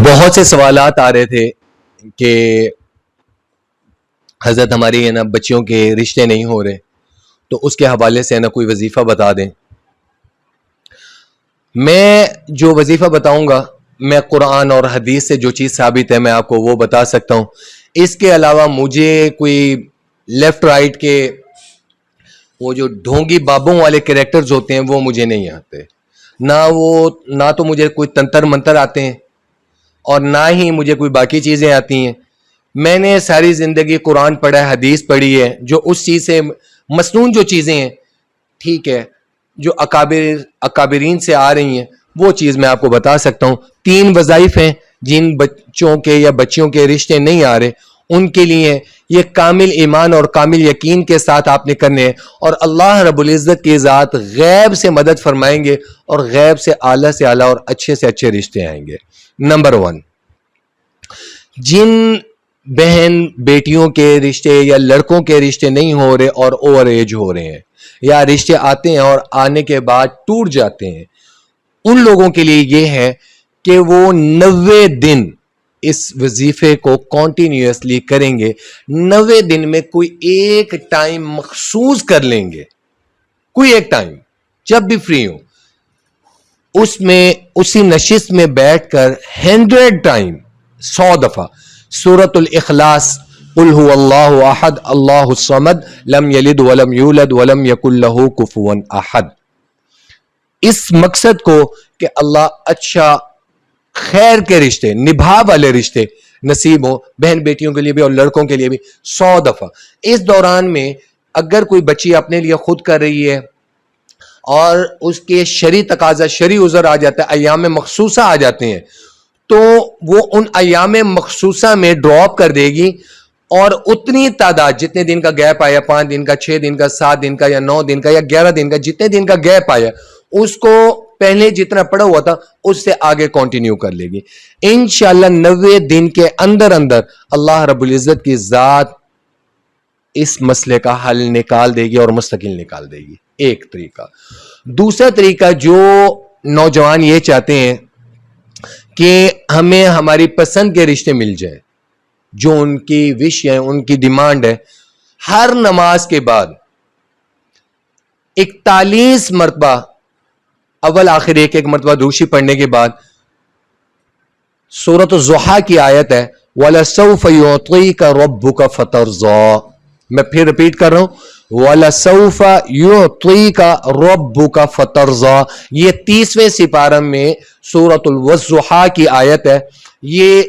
بہت سے سوالات آ رہے تھے کہ حضرت ہماری بچیوں کے رشتے نہیں ہو رہے، تو اس کے حوالے سے کوئی وظیفہ بتا دیں۔ میں جو وظیفہ بتاؤں گا، میں قرآن اور حدیث سے جو چیز ثابت ہے میں آپ کو وہ بتا سکتا ہوں۔ اس کے علاوہ مجھے کوئی لیفٹ رائٹ کے وہ جو ڈھونگی بابوں والے کریکٹرز ہوتے ہیں وہ مجھے نہیں آتے، نہ تو مجھے کوئی تنتر منتر آتے ہیں اور نہ ہی مجھے کوئی باقی چیزیں آتی ہیں۔ میں نے ساری زندگی قرآن پڑھا ہے، حدیث پڑھی ہے، جو اس چیز سے مسنون جو چیزیں ہیں، ٹھیک ہے، جو اکابرین سے آ رہی ہیں وہ چیز میں آپ کو بتا سکتا ہوں۔ 3 وظائف ہیں جن بچوں کے یا بچیوں کے رشتے نہیں آ رہے، ان کے لیے یہ کامل ایمان اور کامل یقین کے ساتھ آپ نے کرنے ہیں، اور اللہ رب العزت کی ذات غیب سے مدد فرمائیں گے اور غیب سے اعلیٰ سے اعلیٰ اور اچھے سے اچھے رشتے آئیں گے۔ نمبر 1، جن بہن بیٹیوں کے رشتے یا لڑکوں کے رشتے نہیں ہو رہے اور اوور ایج ہو رہے ہیں، یا رشتے آتے ہیں اور آنے کے بعد ٹوٹ جاتے ہیں، ان لوگوں کے لیے یہ ہے کہ وہ 90 دن اس وظیفے کو کنٹینیوسلی کریں گے۔ 90 دن میں کوئی ایک ٹائم مخصوص کر لیں گے، کوئی ایک ٹائم جب بھی فری ہو، اس میں اسی نشست میں بیٹھ کر 100 ٹائم 100 دفعہ سورۃ الاخلاص، قل هو اللہ احد اللہ الصمد لم یلد ولم یولد ولم یکن لہ کفوا احد، اس مقصد کو کہ اللہ اچھا خیر کے رشتے، نبھا والے رشتے نصیب ہو، بہن بیٹیوں کے لیے بھی اور لڑکوں کے لیے بھی 100 دفعہ۔ اس دوران میں اگر کوئی بچی اپنے لیے خود کر رہی ہے اور اس کے شرعی تقاضا، شرعی عذر آ جاتا ہے، ایام مخصوصہ آ جاتے ہیں، تو وہ ان ایام مخصوصہ میں ڈراپ کر دے گی، اور اتنی تعداد جتنے دن کا گیپ آیا، 5 دن کا، 6 دن کا، 7 دن کا، یا 9 دن کا، یا 11 دن کا، جتنے دن کا گیپ آیا اس کو پہلے جتنا پڑا ہوا تھا اس سے آگے کنٹینیو کر لے گی۔ انشاءاللہ 90 دن کے اندر اللہ رب العزت کی ذات اس مسئلے کا حل نکال دے گی اور مستقل نکال دے گی۔ ایک طریقہ۔ دوسرا طریقہ، جو نوجوان یہ چاہتے ہیں کہ ہمیں ہماری پسند کے رشتے مل جائیں، جو ان کی وش ہے، ان کی ڈیمانڈ ہے، ہر نماز کے بعد 41 مرتبہ، اول آخر ایک مرتبہ دوشی پڑھنے کے بعد سورۃ الضحیٰ کی آیت ہے وَلَسَوْفَ يُعْطِيكَ رَبُّكَ فَتَرْضَىٰ، میں پھر ریپیٹ کر رہا ہوں، وَلَسَوْفَ يُعْطِيكَ رَبُّكَ فَتَرْضَىٰ، یہ 30ویں سپارہ میں سورۃ الضحیٰ کی آیت ہے۔ یہ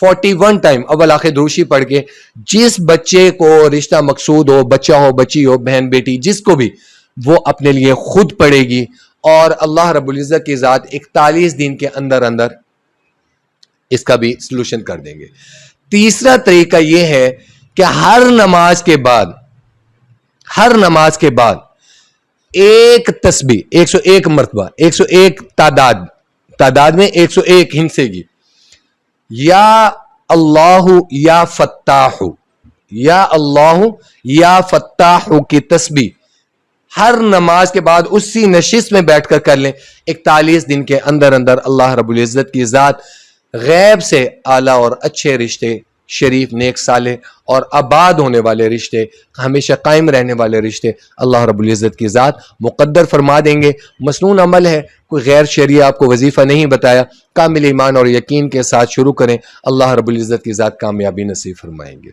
41 ٹائم اول آخر دروشی پڑھ کے جس بچے کو رشتہ مقصود ہو، بچہ ہو، بچی ہو، بہن بیٹی، جس کو بھی، وہ اپنے لیے خود پڑھے گی، اور اللہ رب العزت کی ذات 41 دن کے اندر اس کا بھی سلوشن کر دیں گے۔ تیسرا طریقہ یہ ہے کہ ہر نماز کے بعد ایک تسبیح 101 مرتبہ، 101 تعداد میں 101 ہنسے گی، یا اللہ یا فتاح، یا اللہ یا فتاح کی تسبیح ہر نماز کے بعد اسی نشست میں بیٹھ کر لیں۔ 41 دن کے اندر اللہ رب العزت کی ذات غیب سے اعلیٰ اور اچھے رشتے، شریف، نیک، صالح اور آباد ہونے والے رشتے، ہمیشہ قائم رہنے والے رشتے اللہ رب العزت کی ذات مقدر فرما دیں گے۔ مسنون عمل ہے، کوئی غیر شرعی آپ کو وظیفہ نہیں بتایا، کامل ایمان اور یقین کے ساتھ شروع کریں، اللہ رب العزت کی ذات کامیابی نصیب فرمائیں گے۔